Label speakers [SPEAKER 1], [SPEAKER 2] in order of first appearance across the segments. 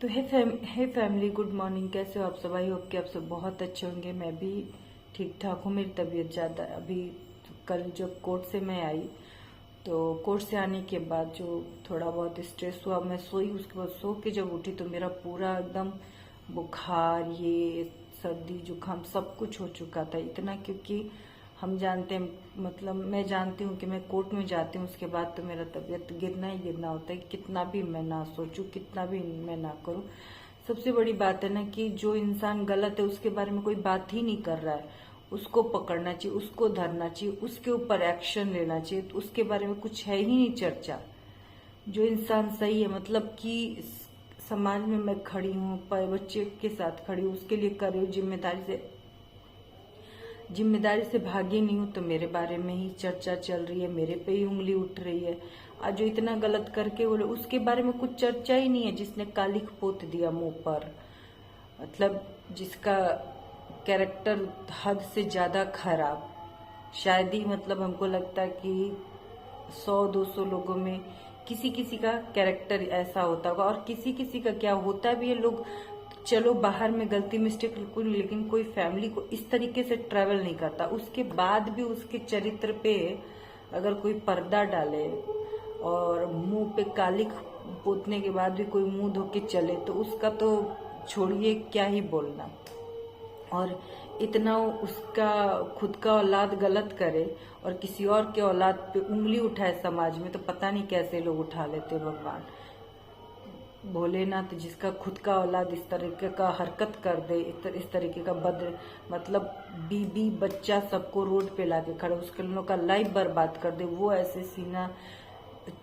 [SPEAKER 1] तो हे family, good morning. कैसे हो आप सब? आई होप कि आप सब बहुत अच्छे होंगे। मैं भी ठीक ठाक हूँ। मेरी तबीयत ज़्यादा अभी कल जब कोर्ट से मैं आई तो कोर्ट से आने के बाद जो थोड़ा बहुत स्ट्रेस हुआ, मैं सोई। उसके बाद सो के जब उठी तो मेरा पूरा एकदम बुखार, ये सर्दी जुकाम सब कुछ हो चुका था। इतना क्योंकि हम जानते हैं, मतलब मैं जानती हूँ कि मैं कोर्ट में जाती हूँ उसके बाद तो मेरा तबीयत गिरना ही गिरना होता है। कितना भी मैं ना सोचूं, कितना भी मैं ना करूँ। सबसे बड़ी बात है ना कि जो इंसान गलत है उसके बारे में कोई बात ही नहीं कर रहा है, उसको पकड़ना चाहिए, उसको धरना चाहिए, उसके ऊपर एक्शन लेना चाहिए। तो उसके बारे में कुछ है ही नहीं चर्चा। जो इंसान सही है, मतलब कि समाज में मैं खड़ी हूँ, बच्चे के साथ खड़ी हूँ, उसके लिए कर रही हूँ, जिम्मेदारी से भागी नहीं हूँ, तो मेरे बारे में ही चर्चा चल रही है, मेरे पे ही उंगली उठ रही है। आज जो इतना गलत करके बोले उसके बारे में कुछ चर्चा ही नहीं है। जिसने कालिख पोत दिया मुंह पर, मतलब जिसका कैरेक्टर हद से ज्यादा खराब, शायद ही मतलब हमको लगता है कि 100-200 लोगों में किसी किसी का कैरेक्टर ऐसा होता होगा, और किसी किसी का क्या होता भी है। लोग चलो बाहर में गलती मिस्टेक कोई, लेकिन कोई फैमिली को इस तरीके से ट्रैवल नहीं करता। उसके बाद भी उसके चरित्र पे अगर कोई पर्दा डाले और मुंह पे कालिख पोतने के बाद भी कोई मुंह धो के चले तो उसका तो छोड़िए, क्या ही बोलना। और इतना उसका खुद का औलाद गलत करे और किसी और के औलाद पे उंगली उठाए समाज में, तो पता नहीं कैसे लोग उठा लेते। भगवान भोलेनाथ, जिसका खुद का औलाद इस तरीके का हरकत कर दे, इस तरीके का मतलब बीबी बच्चा सबको रोड पे लाके खड़े, उसके लोगों का लाइफ बर्बाद कर दे, वो ऐसे सीना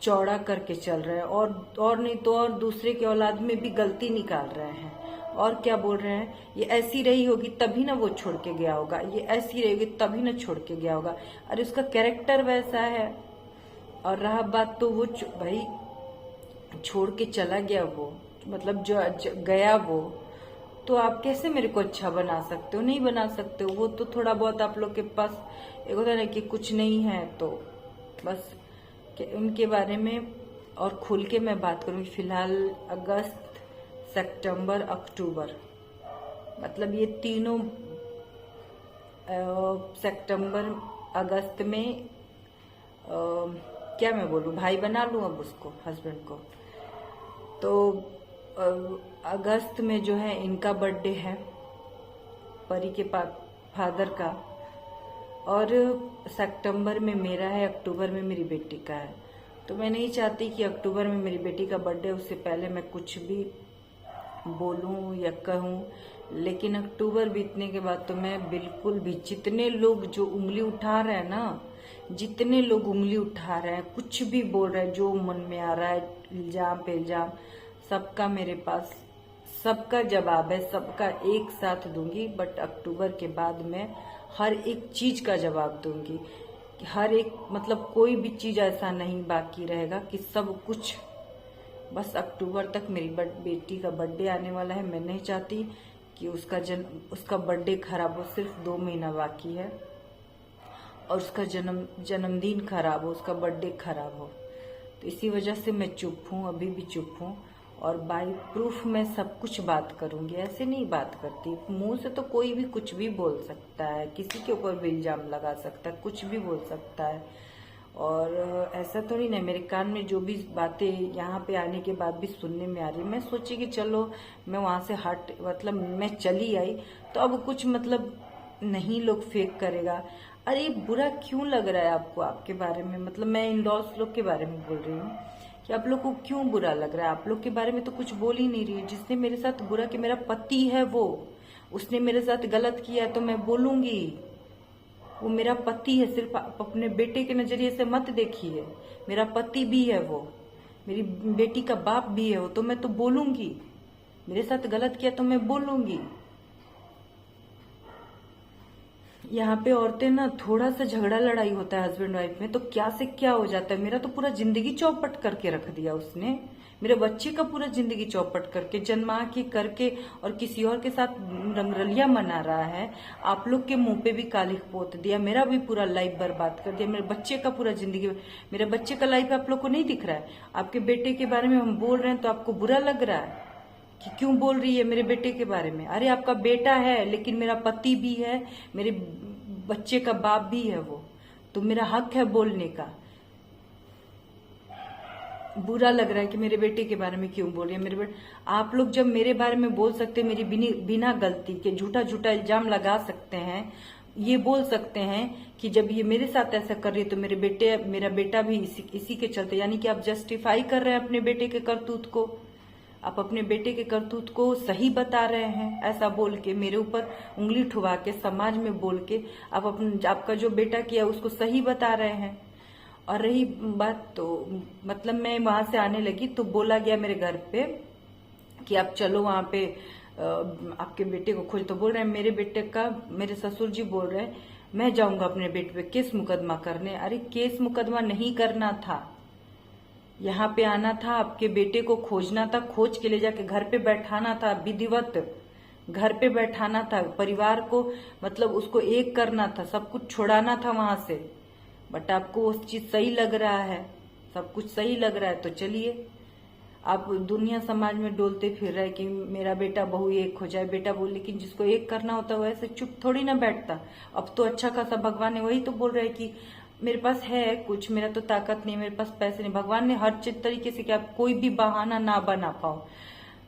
[SPEAKER 1] चौड़ा करके चल रहे हैं। और नहीं तो और दूसरे के औलाद में भी गलती निकाल रहे हैं। और क्या बोल रहे हैं, ये ऐसी रही होगी तभी ना वो छोड़ के गया होगा, ये ऐसी रहेगी तभी ना छोड़ के गया होगा। अरे उसका कैरेक्टर वैसा है। और रहा बात तो वो भाई छोड़ के चला गया, वो मतलब जो गया वो, तो आप कैसे मेरे को अच्छा बना सकते हो? नहीं बना सकते हो। वो तो थोड़ा बहुत आप लोग के पास एक होता है ना कि कुछ नहीं है, तो बस उनके बारे में और खुल के मैं बात करूंगी। फिलहाल अगस्त, सितंबर, अक्टूबर, मतलब ये तीनों सितंबर अगस्त में क्या मैं बोलूं, भाई बना लूं अब उसको, हस्बैंड को। तो अगस्त में जो है इनका बर्थडे है, परी के फादर का, और सितंबर में मेरा है, अक्टूबर में मेरी बेटी का है। तो मैं नहीं चाहती कि अक्टूबर में मेरी बेटी का बर्थडे उससे पहले मैं कुछ भी बोलूं या कहूं। लेकिन अक्टूबर बीतने के बाद तो मैं बिल्कुल भी, जितने लोग जो उंगली उठा रहे हैं ना, जितने लोग उंगली उठा रहे हैं, कुछ भी बोल रहे हैं, जो मन में आ रहा है, इल्जाम पे इल्जाम, सबका मेरे पास सबका जवाब है, सबका एक साथ दूंगी। बट अक्टूबर के बाद मैं हर एक चीज का जवाब दूंगी। हर एक, मतलब कोई भी चीज ऐसा नहीं बाकी रहेगा कि सब कुछ। बस अक्टूबर तक मेरी बेटी का बर्थडे आने वाला है। मैं नहीं चाहती कि उसका बर्थडे खराब हो। सिर्फ 2 महीना बाकी है और उसका जन्मदिन खराब हो, उसका बर्थडे खराब हो। तो इसी वजह से मैं चुप हूँ, अभी भी चुप हूँ। और बाय प्रूफ मैं सब कुछ बात करूंगी, ऐसे नहीं बात करती। मुंह से तो कोई भी कुछ भी बोल सकता है, किसी के ऊपर भी इल्जाम लगा सकता है, कुछ भी बोल सकता है। और ऐसा तो नहीं, मेरे कान में जो भी बातें यहाँ पे आने के बाद भी सुनने में आ रही, मैं सोची कि चलो मैं वहां से मतलब मैं चली आई तो अब कुछ मतलब नहीं लोग फेक करेगा। अरे बुरा क्यों लग रहा है आपको आपके बारे में? मतलब मैं इन लॉस लोग के बारे में बोल रही हूँ कि आप लोग को क्यों बुरा लग रहा है? आप लोग के बारे में तो कुछ बोल ही नहीं रही है। जिसने मेरे साथ बुरा किया, मेरा पति है वो, उसने मेरे साथ गलत किया तो मैं बोलूंगी। वो मेरा पति है, सिर्फ आप अपने बेटे के नजरिए से मत देखिए। मेरा पति भी है वो, मेरी बेटी का बाप भी है वो, तो मैं तो बोलूंगी। मेरे साथ गलत किया तो मैं बोलूंगी। यहाँ पे औरतें ना, थोड़ा सा झगड़ा लड़ाई होता है हस्बैंड वाइफ में तो क्या से क्या हो जाता है। मेरा तो पूरा जिंदगी चौपट करके रख दिया उसने, मेरे बच्चे का पूरा जिंदगी चौपट करके, जन्मा के करके, और किसी और के साथ रंगरलिया मना रहा है। आप लोग के मुंह पे भी कालिख पोत दिया, मेरा भी पूरा लाइफ बर्बाद कर दिया, मेरे बच्चे का पूरा जिंदगी। मेरे बच्चे का लाइफ आप लोग को नहीं दिख रहा है? आपके बेटे के बारे में हम बोल रहे हैं तो आपको बुरा लग रहा है? कि क्यों बोल रही है मेरे बेटे के बारे में। अरे आपका बेटा है, लेकिन मेरा पति भी है, मेरे बच्चे का बाप भी है वो, तो मेरा हक है बोलने का। बुरा लग रहा है कि मेरे बेटे के बारे में क्यों बोल रही है मेरे बेटे। आप लोग जब मेरे बारे में बोल सकते हैं, मेरी बिना गलती के झूठा झूठा इल्जाम लगा सकते हैं, ये बोल सकते हैं कि जब ये मेरे साथ ऐसा कर रही है तो मेरा बेटा भी इसी के चलते, यानी कि आप जस्टिफाई कर रहे हैं अपने बेटे के करतूत को। आप अपने बेटे के करतूत को सही बता रहे हैं, ऐसा बोल के मेरे ऊपर उंगली ठुआ के समाज में बोल के आप आपका जो बेटा किया उसको सही बता रहे हैं। और रही बात, तो मतलब मैं वहां से आने लगी तो बोला गया मेरे घर पे कि आप चलो वहां पे आपके बेटे को खोज। तो बोल रहे हैं मेरे बेटे का, मेरे ससुर जी बोल रहे हैं मैं जाऊंगा अपने बेटे पे केस मुकदमा करने। अरे केस मुकदमा नहीं करना था, यहाँ पे आना था, आपके बेटे को खोजना था, खोज के ले जाके घर पे बैठाना था, विधिवत घर पे बैठाना था, परिवार को मतलब उसको एक करना था, सब कुछ छुड़ाना था वहां से। बट आपको वो चीज सही लग रहा है, सब कुछ सही लग रहा है, तो चलिए आप दुनिया समाज में डोलते फिर रहे कि मेरा बेटा बहू एक हो जाए, बेटा बहू। लेकिन जिसको एक करना होता है वो ऐसे चुप थोड़ी ना बैठता। अब तो अच्छा खासा भगवान ने, वही तो बोल रहे हैं कि मेरे पास है कुछ, मेरा तो ताकत नहीं, मेरे पास पैसे नहीं। भगवान ने हर चीज तरीके से कि आप कोई भी बहाना ना बना पाओ।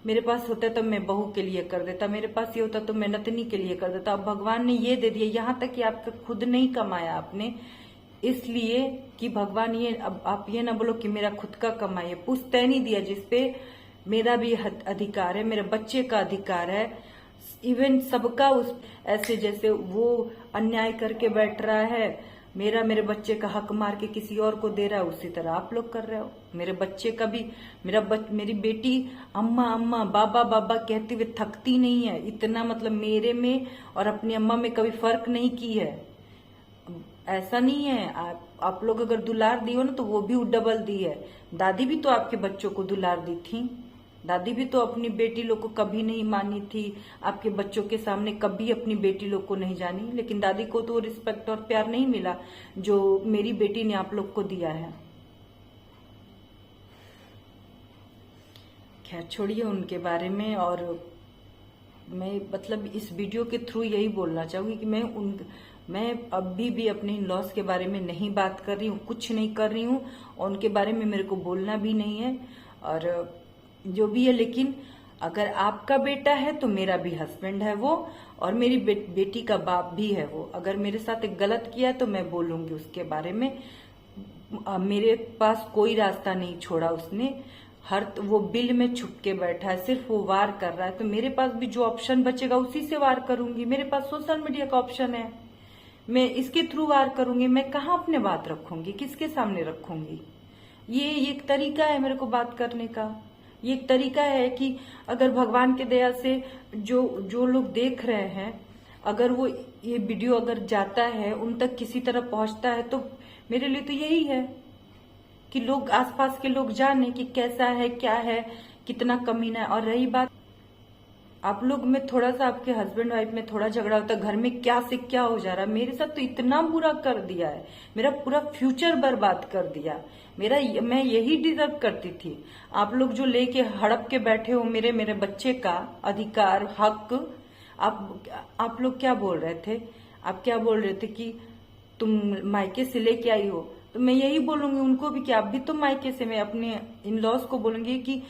[SPEAKER 1] मेरे पास होता तो मैं बहू के लिए कर देता, मेरे पास ये होता तो मैं नतनी के लिए कर देता। अब भगवान ने ये दे दिया, यहाँ तक कि आपका खुद नहीं कमाया आपने, इसलिए कि भगवान ये, अब आप ये ना बोलो कि मेरा खुद का कमाई है, पुश्तैनी दिया जिसपे मेरा भी अधिकार है, मेरे बच्चे का अधिकार है, इवन सबका। उस ऐसे जैसे वो अन्याय करके बैठ रहा है, मेरे बच्चे का हक मार के किसी और को दे रहा है, उसी तरह आप लोग कर रहे हो। मेरे बच्चे का भी, मेरी बेटी अम्मा अम्मा बाबा बाबा कहते हुए थकती नहीं है इतना, मतलब मेरे में और अपनी अम्मा में कभी फर्क नहीं की है। ऐसा नहीं है, आप लोग अगर दुलार दी हो ना तो वो भी डबल दी है। दादी भी तो आपके बच्चों को दुलार दी थी, दादी भी तो अपनी बेटी लोग को कभी नहीं मानी थी, आपके बच्चों के सामने कभी अपनी बेटी लोग को नहीं जानी। लेकिन दादी को तो रिस्पेक्ट और प्यार नहीं मिला जो मेरी बेटी ने आप लोग को दिया है। खैर छोड़िए उनके बारे में। और मैं मतलब इस वीडियो के थ्रू यही बोलना चाहूंगी कि मैं अभी भी अपने इन लॉस के बारे में नहीं बात कर रही हूँ, कुछ नहीं कर रही हूँ, और उनके बारे में मेरे को बोलना भी नहीं है और जो भी है। लेकिन अगर आपका बेटा है तो मेरा भी हस्बैंड है वो, और मेरी बेटी का बाप भी है वो। अगर मेरे साथ एक गलत किया तो मैं बोलूंगी उसके बारे में। मेरे पास कोई रास्ता नहीं छोड़ा उसने, वो बिल में छुप के बैठा है, सिर्फ वो वार कर रहा है। तो मेरे पास भी जो ऑप्शन बचेगा उसी से वार करूंगी। मेरे पास सोशल मीडिया का ऑप्शन है, मैं इसके थ्रू वार करूंगी। मैं कहाँ अपने बात रखूंगी, किसके सामने रखूंगी? ये एक तरीका है मेरे को बात करने का। ये एक तरीका है कि अगर भगवान के दया से जो लोग देख रहे हैं, अगर वो ये वीडियो अगर जाता है उन तक किसी तरह पहुंचता है, तो मेरे लिए तो यही है कि लोग, आसपास के लोग जाने कि कैसा है, क्या है, कितना कमीना है। और रही बात आप लोग में थोड़ा सा, आपके हस्बैंड वाइफ में थोड़ा झगड़ा होता है, घर में क्या से क्या हो जा रहा है। मेरे साथ तो इतना बुरा कर दिया है, मेरा पूरा फ्यूचर बर्बाद कर दिया। मैं यही डिजर्व करती थी। आप लोग जो लेके हड़प के बैठे हो मेरे बच्चे का अधिकार, हक। आप लोग क्या बोल रहे थे? आप क्या बोल रहे थे कि तुम मायके से लेके आई हो? तो मैं यही बोलूंगी उनको भी कि आप भी तो मायके से। मैं अपने इन लॉज को बोलूंगी कि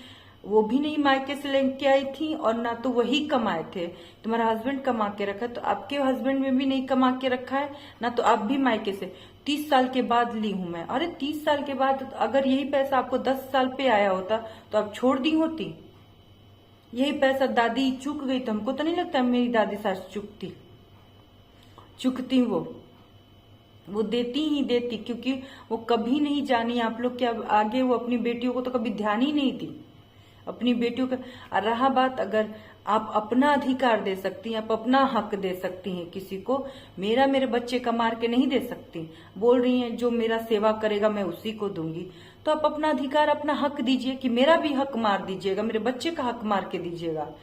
[SPEAKER 1] वो भी नहीं मायके से लेके आई थी और ना तो वही कमाए थे। तुम्हारा हस्बैंड कमा के रखा है, तो आपके हस्बैंड में भी नहीं कमा के रखा है ना, तो आप भी मायके से। 30 साल के बाद ली हूं मैं। अरे 30 साल के बाद अगर यही पैसा आपको 10 साल पे आया होता तो आप छोड़ दी होती। यही पैसा दादी चूक गई तो हमको तो नहीं लगता मेरी दादी सास चुकती वो देती ही देती, क्योंकि वो कभी नहीं जानी आप लोग क्या आगे। वो अपनी बेटियों को तो कभी ध्यान ही नहीं दी, अपनी बेटियों का। रहा बात, अगर आप अपना अधिकार दे सकती हैं, आप अपना हक दे सकती हैं किसी को, मेरे बच्चे का मार के नहीं दे सकती। बोल रही हैं जो मेरा सेवा करेगा मैं उसी को दूंगी। तो आप अपना अधिकार, अपना हक दीजिए कि मेरा भी हक मार दीजिएगा, मेरे बच्चे का हक मार के दीजिएगा।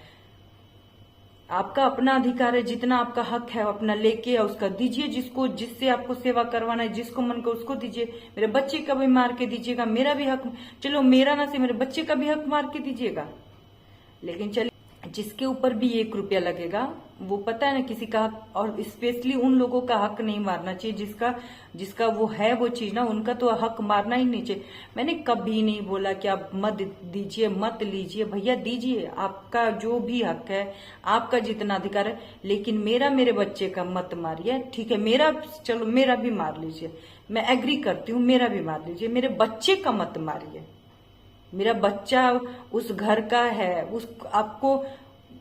[SPEAKER 1] आपका अपना अधिकार है, जितना आपका हक है अपना लेके उसका दीजिए, जिससे आपको सेवा करवाना है, जिसको मन को उसको दीजिए। मेरे बच्चे का भी मार के दीजिएगा, मेरा भी हक, चलो मेरा ना से मेरे बच्चे का भी हक मार के दीजिएगा। लेकिन चलिए, जिसके ऊपर भी 1 रुपया लगेगा वो पता है ना किसी का हक, और स्पेशली उन लोगों का हक नहीं मारना चाहिए जिसका जिसका वो है वो चीज ना, उनका तो हक मारना ही नहीं चाहिए। मैंने कभी नहीं बोला कि आप मत दीजिए मत लीजिए, भैया दीजिए, आपका जो भी हक है, आपका जितना अधिकार है, लेकिन मेरे बच्चे का मत मारिए। ठीक है, मेरा चलो मेरा भी मार लीजिए, मैं एग्री करती हूँ, मेरा भी मार लीजिए, मेरे बच्चे का मत मारिए। मेरा बच्चा उस घर का है, उस आपको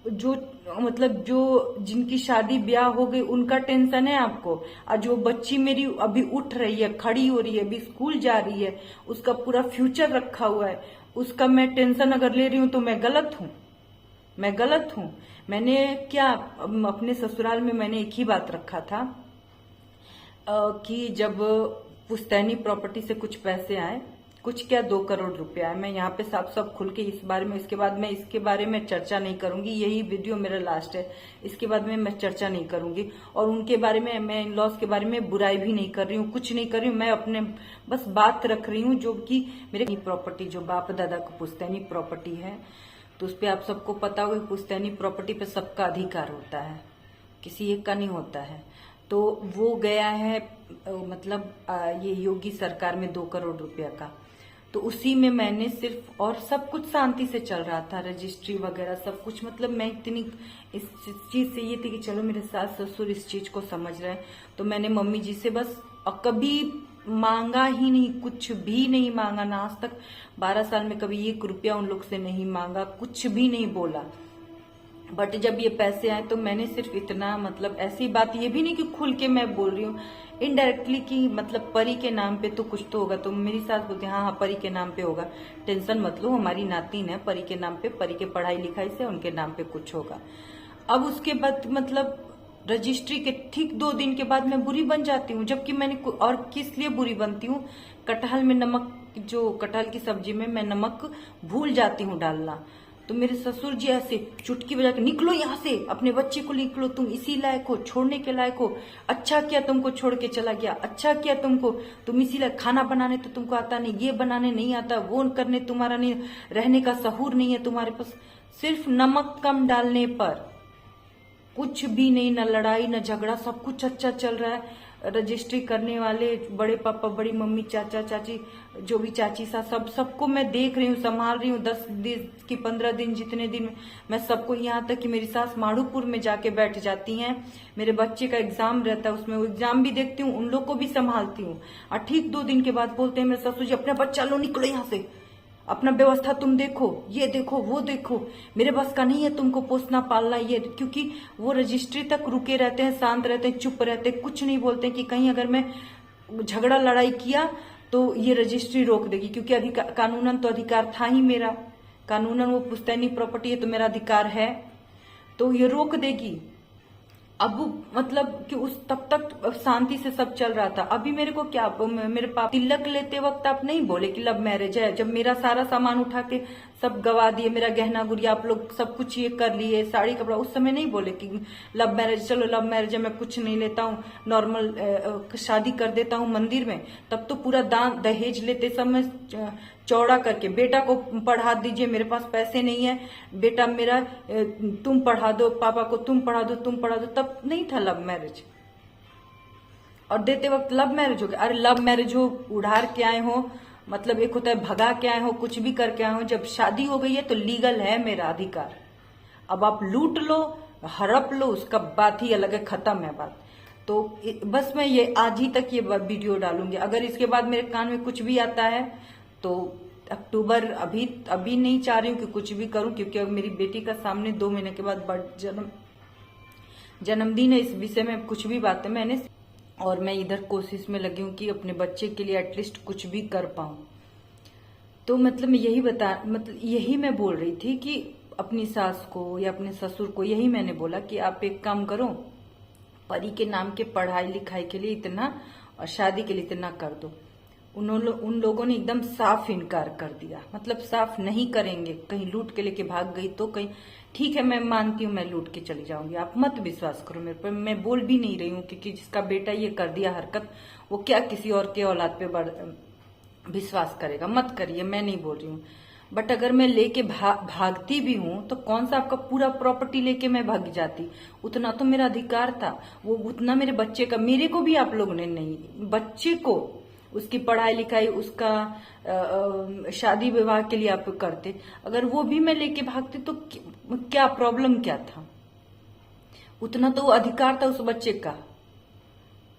[SPEAKER 1] जो मतलब जो जिनकी शादी ब्याह हो गई उनका टेंशन है आपको, और जो बच्ची मेरी अभी उठ रही है, खड़ी हो रही है, अभी स्कूल जा रही है, उसका पूरा फ्यूचर रखा हुआ है, उसका मैं टेंशन अगर ले रही हूं तो मैं गलत हूं? मैं गलत हूं? मैंने क्या अपने ससुराल में मैंने एक ही बात रखा था कि जब पुश्तैनी प्रॉपर्टी से कुछ पैसे आए, कुछ क्या 2 करोड़ रुपया है, मैं यहाँ पे साफ साफ खुल के इस बारे में, इसके बाद मैं इसके बारे में चर्चा नहीं करूंगी, यही वीडियो मेरा लास्ट है, इसके बाद में मैं चर्चा नहीं करूंगी। और उनके बारे में, मैं इन लॉज के बारे में बुराई भी नहीं कर रही हूँ, कुछ नहीं कर रही हूँ, मैं अपने बस बात रख रही हूँ जो कि मेरे प्रॉपर्टी जो बाप दादा को पुश्तैनी प्रॉपर्टी है, तो उस पर आप सबको पता होगा पुश्तैनी प्रॉपर्टी पे सबका अधिकार होता है, किसी एक का नहीं होता है। तो वो गया है मतलब ये योगी सरकार में 2 करोड़ रुपया का, तो उसी में मैंने सिर्फ, और सब कुछ शांति से चल रहा था, रजिस्ट्री वगैरह सब कुछ, मतलब मैं इतनी इस चीज से ये थी कि चलो मेरे सास ससुर इस चीज को समझ रहे हैं, तो मैंने मम्मी जी से बस कभी मांगा ही नहीं, कुछ भी नहीं मांगा ना आज तक, 12 साल में कभी 1 रुपया उन लोग से नहीं मांगा, कुछ भी नहीं बोला। बट जब ये पैसे आए तो मैंने सिर्फ इतना, मतलब ऐसी बात, ये भी नहीं कि खुल के मैं बोल रही हूँ, इनडायरेक्टली कि मतलब परी के नाम पे तो कुछ तो होगा, तो मेरी सास बोलती है हाँ हाँ परी के नाम पे होगा, टेंशन मत लो, हमारी नातिन है, परी के नाम पे, परी के पढ़ाई लिखाई से उनके नाम पे कुछ होगा। अब उसके बाद मतलब रजिस्ट्री के ठीक 2 दिन के बाद मैं बुरी बन जाती हूँ, जबकि मैंने और किस लिए बुरी बनती हूँ, कटहल में नमक, जो कटहल की सब्जी में मैं नमक भूल जाती हूँ डालना, तो मेरे ससुर जी ऐसे चुटकी बजा के, निकलो यहाँ से, अपने बच्चे को निकलो, तुम इसी लायक हो, छोड़ने के लायक हो, अच्छा किया तुमको छोड़ के चला गया, अच्छा किया तुमको, तुम इसी लायक, खाना बनाने तो तुमको आता नहीं, ये बनाने नहीं आता, वो करने तुम्हारा नहीं, रहने का सहूर नहीं है तुम्हारे पास, सिर्फ नमक कम डालने पर कुछ भी नहीं, न लड़ाई न झगड़ा, सब कुछ अच्छा चल रहा है। रजिस्ट्री करने वाले बड़े पापा, बड़ी मम्मी, चाचा चाची, जो भी चाची सा, सबको मैं देख रही हूँ, संभाल रही हूँ, 10 दिन की 15 दिन, जितने दिन मैं सबको, यहाँ तक कि मेरी सास माड़ूपुर में जाके बैठ जाती हैं, मेरे बच्चे का एग्जाम रहता है, उसमें वो एग्जाम भी देखती हूँ, उन लोग को भी संभालती हूँ, और ठीक 2 दिन के बाद बोलते हैं मेरे ससुर जी, अपना बच्चा लो, निकलो यहाँ से, अपना व्यवस्था तुम देखो, ये देखो वो देखो, मेरे बस का नहीं है तुमको पोसना पालना ये, क्योंकि वो रजिस्ट्री तक रुके रहते हैं, शांत रहते हैं, चुप रहते हैं, कुछ नहीं बोलते कि कहीं अगर मैं झगड़ा लड़ाई किया तो ये रजिस्ट्री रोक देगी, क्योंकि कानूनन तो अधिकार था ही मेरा, कानूनन वो पुश्तैनी प्रॉपर्टी है तो मेरा अधिकार है, तो ये रोक देगी। अब मतलब कि उस तब तक शांति से सब चल रहा था। अभी मेरे को क्या, मेरे पापा तिलक लेते वक्त आप नहीं बोले कि लव मैरिज है, जब मेरा सारा सामान उठा के सब गवा दिए, मेरा गहना गुड़िया आप लोग सब कुछ ये कर लिए, साड़ी कपड़ा, उस समय नहीं बोले कि लव मैरिज, चलो लव मैरिज है, मैं कुछ नहीं लेता हूँ, नॉर्मल शादी कर देता हूँ मंदिर में, तब तो पूरा दान दहेज लेते समय चौड़ा करके, बेटा को पढ़ा दीजिए, मेरे पास पैसे नहीं है, बेटा मेरा तुम पढ़ा दो, पापा को तुम पढ़ा दो, तुम पढ़ा दो, तब नहीं था लव मैरिज, और देते वक्त लव मैरिज हो गया। अरे लव मैरिज हो, उधार के आए हो, मतलब एक होता है भगा के आए हो, कुछ भी करके आए हो, जब शादी हो गई है तो लीगल है मेरा अधिकार, अब आप लूट लो, हड़प लो, उसका बात ही अलग है, खत्म है बात। तो बस मैं ये आज ही तक ये वीडियो डालूंगी, अगर इसके बाद मेरे कान में कुछ भी आता है तो अक्टूबर, अभी नहीं चाह रही हूँ कि कुछ भी करूं, क्योंकि अब मेरी बेटी का सामने 2 महीने के बाद जन्मदिन है, इस विषय में कुछ भी बात है मैंने, और मैं इधर कोशिश में लगी हूँ कि अपने बच्चे के लिए एटलीस्ट कुछ भी कर पाऊं। तो मतलब मैं यही मैं बोल रही थी कि अपनी सास को या अपने ससुर को यही मैंने बोला कि आप एक काम करो, परी के नाम के पढ़ाई लिखाई के लिए इतना और शादी के लिए इतना कर दो। उन लोगों ने एकदम साफ इनकार कर दिया, मतलब साफ नहीं करेंगे, कहीं लूट के लेके भाग गई तो कहीं, ठीक है मैं मानती हूँ मैं लूट के चली जाऊंगी, आप मत विश्वास करो मेरे पर, मैं बोल भी नहीं रही हूँ, क्योंकि जिसका बेटा ये कर दिया हरकत, वो क्या किसी और के औलाद पे विश्वास करेगा, मत करिए, मैं नहीं बोल रही हूँ। बट अगर मैं लेके भागती भी हूं तो कौन सा आपका पूरा प्रॉपर्टी लेके मैं भाग जाती? उतना तो मेरा अधिकार था, वो उतना मेरे बच्चे का, मेरे को भी आप लोगों ने नहीं, बच्चे को उसकी पढ़ाई लिखाई, उसका शादी विवाह के लिए आप करते। अगर वो भी मैं लेके भागती तो क्या प्रॉब्लम क्या था? उतना तो अधिकार था उस बच्चे का।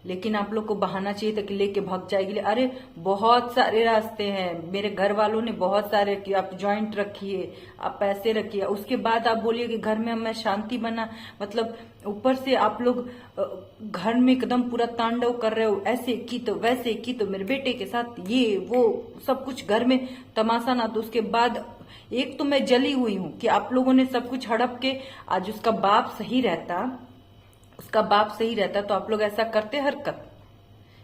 [SPEAKER 1] लेकिन आप लोग को बहाना चाहिए था कि लेके भाग जाएगी। अरे बहुत सारे रास्ते हैं, मेरे घर वालों ने बहुत सारे कि आप जॉइंट रखिए, आप पैसे रखिए, उसके बाद आप बोलिए कि घर में मैं शांति बना, मतलब ऊपर से आप लोग घर में एकदम पूरा तांडव कर रहे हो, ऐसे की तो वैसे की तो, मेरे बेटे के साथ ये वो सब कुछ घर में तमाशा ना। तो उसके बाद एक तो मैं जली हुई हूं कि आप लोगों ने सब कुछ हड़प के, आज उसका बाप सही रहता, उसका बाप सही रहता तो आप लोग ऐसा करते हरकत?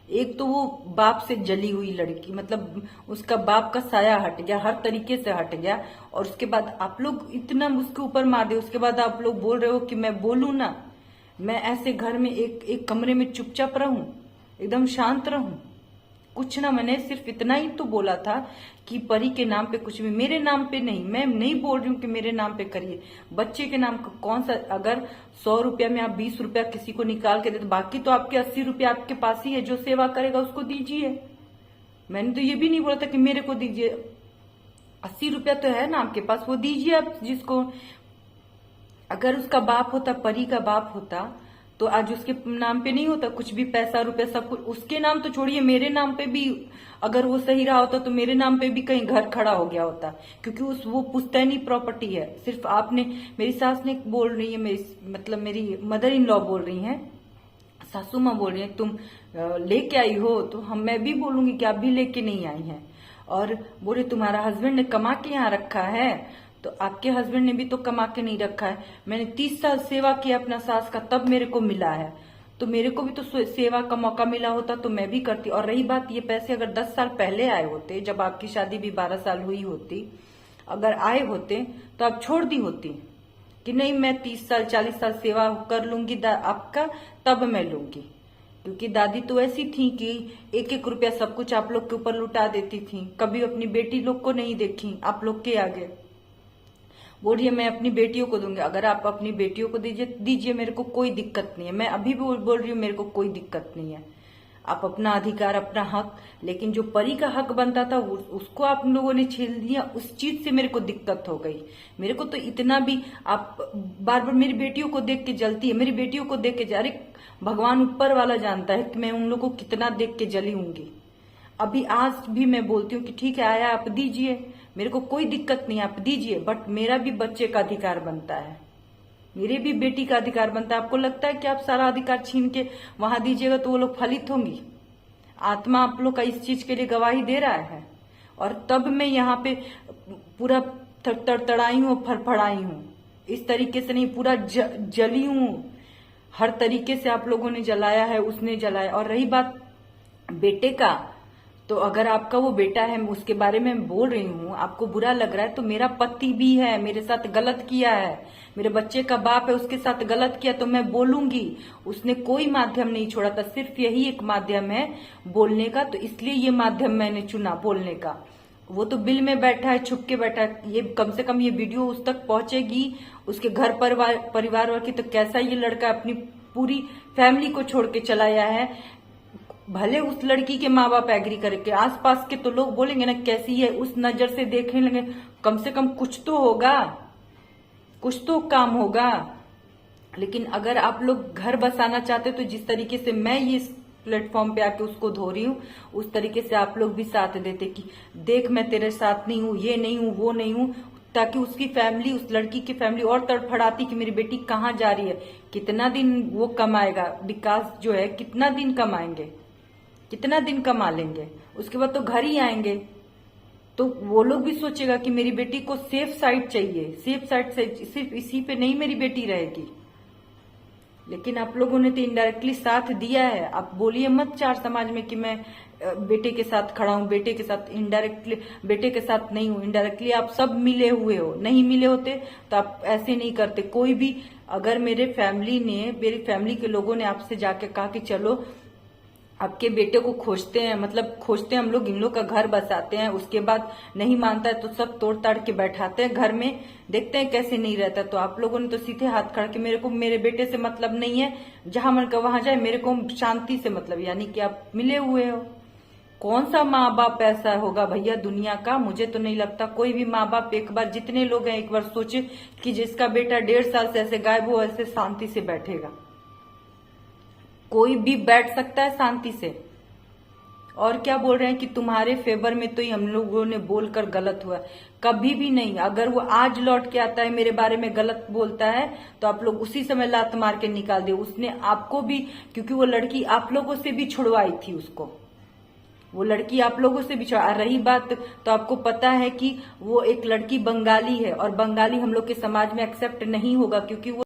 [SPEAKER 1] एक तो वो बाप से जली हुई लड़की, मतलब उसका बाप का साया हट गया, हर तरीके से हट गया, और उसके बाद आप लोग इतना उसके ऊपर मार दे। उसके बाद आप लोग बोल रहे हो कि मैं बोलूं ना, मैं ऐसे घर में एक कमरे में चुपचाप रहूं, एकदम शांत रहूं, कुछ ना। मैंने सिर्फ इतना ही तो बोला था कि परी के नाम पे कुछ भी, मेरे नाम पे नहीं, मैं नहीं बोल रही हूँ कि मेरे नाम पे करिए, बच्चे के नाम का कौन सा। अगर 100 रुपया में आप 20 रुपया किसी को निकाल के दे, तो बाकी तो आपके 80 रुपया आपके पास ही है, जो सेवा करेगा उसको दीजिए। मैंने तो ये भी नहीं बोला था कि मेरे को दीजिए, 80 रुपया तो है ना आपके पास, वो दीजिए आप जिसको। अगर उसका बाप होता, परी का बाप होता, तो आज उसके नाम पे नहीं होता कुछ भी, पैसा रुपया सब कुछ उसके नाम तो छोड़िए, मेरे नाम पे भी अगर वो सही रहा होता तो मेरे नाम पे भी कहीं घर खड़ा हो गया होता, क्योंकि वो पुश्तैनी प्रॉपर्टी है। सिर्फ आपने, मेरी सास ने बोल रही है, मेरी मदर इन लॉ बोल रही हैं, सासू माँ बोल रही है तुम लेके आई हो, तो मैं भी बोलूंगी कि आप भी लेके नहीं आई हैं। और बोले तुम्हारा हस्बैंड ने कमा के यहाँ रखा है, तो आपके हस्बैंड ने भी तो कमा के नहीं रखा है। मैंने 30 साल सेवा किया अपना सास का, तब मेरे को मिला है, तो मेरे को भी तो सेवा का मौका मिला होता तो मैं भी करती। और रही बात, ये पैसे अगर 10 साल पहले आए होते, जब आपकी शादी भी 12 साल हुई होती, अगर आए होते तो आप छोड़ दी होती कि नहीं मैं 30 साल 40 साल सेवा कर लूंगी आपका, तब मैं लूंगी। क्योंकि दादी तो ऐसी थी कि एक एक रुपया सब कुछ आप लोग के ऊपर लुटा देती थी, कभी अपनी बेटी लोग को नहीं देखी आप लोग के आगे। बोलिए मैं अपनी बेटियों को दूंगी, अगर आप अपनी बेटियों को दीजिए, मेरे को कोई दिक्कत नहीं है। मैं अभी भी बोल रही हूँ, मेरे को कोई दिक्कत नहीं है, आप अपना अधिकार, अपना हक। लेकिन जो परी का हक बनता था उसको आप लोगों ने छीन लिया, उस चीज से मेरे को दिक्कत हो गई। मेरे को तो इतना भी, आप बार बार मेरी बेटियों को देख के जलती है, मेरी बेटियों को देख के, अरे भगवान ऊपर वाला जानता है कि मैं उन लोगों को कितना देख के जली हूंगी। अभी आज भी मैं बोलती हूँ कि ठीक है आया आप दीजिए, मेरे को कोई दिक्कत नहीं, आप दीजिए, बट मेरा भी बच्चे का अधिकार बनता है, मेरे भी बेटी का अधिकार बनता है। आपको लगता है कि आप सारा अधिकार छीन के वहां दीजिएगा तो वो लोग फलित होंगी? आत्मा आप लोग का इस चीज के लिए गवाही दे रहा है। और तब मैं यहाँ पे पूरा तड़तड़ाई हूँ, फड़फड़ाई हूँ, इस तरीके से नहीं, पूरा जली हूँ, हर तरीके से आप लोगों ने जलाया है, उसने जलाया। और रही बात बेटे का, तो अगर आपका वो बेटा है, उसके बारे में बोल रही हूँ, आपको बुरा लग रहा है, तो मेरा पति भी है, मेरे साथ गलत किया है, मेरे बच्चे का बाप है, उसके साथ गलत किया, तो मैं बोलूंगी। उसने कोई माध्यम नहीं छोड़ा था, सिर्फ यही एक माध्यम है बोलने का, तो इसलिए ये माध्यम मैंने चुना बोलने का। वो तो बिल में बैठा है, छुप के बैठा है, ये कम से कम ये वीडियो उस तक पहुंचेगी, उसके घर परिवार की, तो कैसा ये लड़का अपनी पूरी फैमिली को छोड़ के चलाया है। भले उस लड़की के माँ बाप एग्री करके, आसपास के तो लोग बोलेंगे ना कैसी है, उस नजर से देखने लगे, कम से कम कुछ तो होगा, कुछ तो काम होगा। लेकिन अगर आप लोग घर बसाना चाहते तो जिस तरीके से मैं ये प्लेटफॉर्म पे आके उसको धो रही हूँ, उस तरीके से आप लोग भी साथ देते कि देख मैं तेरे साथ नहीं हूँ, ये नहीं हूँ, वो नहीं हूँ, ताकि उसकी फैमिली, उस लड़की की फैमिली और तड़फड़ाती कि मेरी बेटी कहाँ जा रही है, कितना दिन वो कमाएगा, विकास जो है कितना दिन कमाएंगे, कितना दिन कमा लेंगे, उसके बाद तो घर ही आएंगे। तो वो लोग भी सोचेगा कि मेरी बेटी को सेफ साइड चाहिए, सेफ साइड से सिर्फ इसी पे नहीं मेरी बेटी रहेगी। लेकिन आप लोगों ने तो इनडायरेक्टली साथ दिया है। आप बोलिए मत चार समाज में कि मैं बेटे के साथ खड़ा हूं, बेटे के साथ, इनडायरेक्टली बेटे के साथ नहीं हूं, इनडायरेक्टली आप सब मिले हुए हो। नहीं मिले होते तो आप ऐसे नहीं करते। कोई भी, अगर मेरे फैमिली के लोगों ने आपसे जाके कहा कि चलो आपके बेटे को खोजते हैं, मतलब खोजते हैं हम लोग, इन लोग का घर बसाते हैं, उसके बाद नहीं मानता है तो सब तोड़ ताड़ के बैठाते हैं घर में, देखते हैं कैसे नहीं रहता। तो आप लोगों ने तो सीधे हाथ खड़ा के मेरे को मेरे बेटे से मतलब नहीं है, जहां मन का वहां जाए, मेरे को शांति से मतलब, यानी कि आप मिले हुए हो। कौन सा माँ बाप ऐसा होगा भैया दुनिया का? मुझे तो नहीं लगता कोई भी माँ बाप एक बार, जितने लोग हैं एक बार सोचे कि जिसका बेटा 1.5 साल से ऐसे गायब हो, ऐसे शांति से बैठेगा। कोई भी बैठ सकता है शांति से। और क्या बोल रहे हैं कि तुम्हारे फेवर में तो ही हम लोगों ने बोलकर गलत हुआ। कभी भी नहीं। अगर वो आज लौट के आता है मेरे बारे में गलत बोलता है तो आप लोग उसी समय लात मार के निकाल दिए। उसने आपको भी, क्योंकि वो लड़की आप लोगों से भी छुड़वाई थी उसको, वो लड़की आप लोगों से भी छुड़ा। रही बात, तो आपको पता है कि वो एक लड़की बंगाली है, और बंगाली हम लोग के समाज में एक्सेप्ट नहीं होगा, क्योंकि वो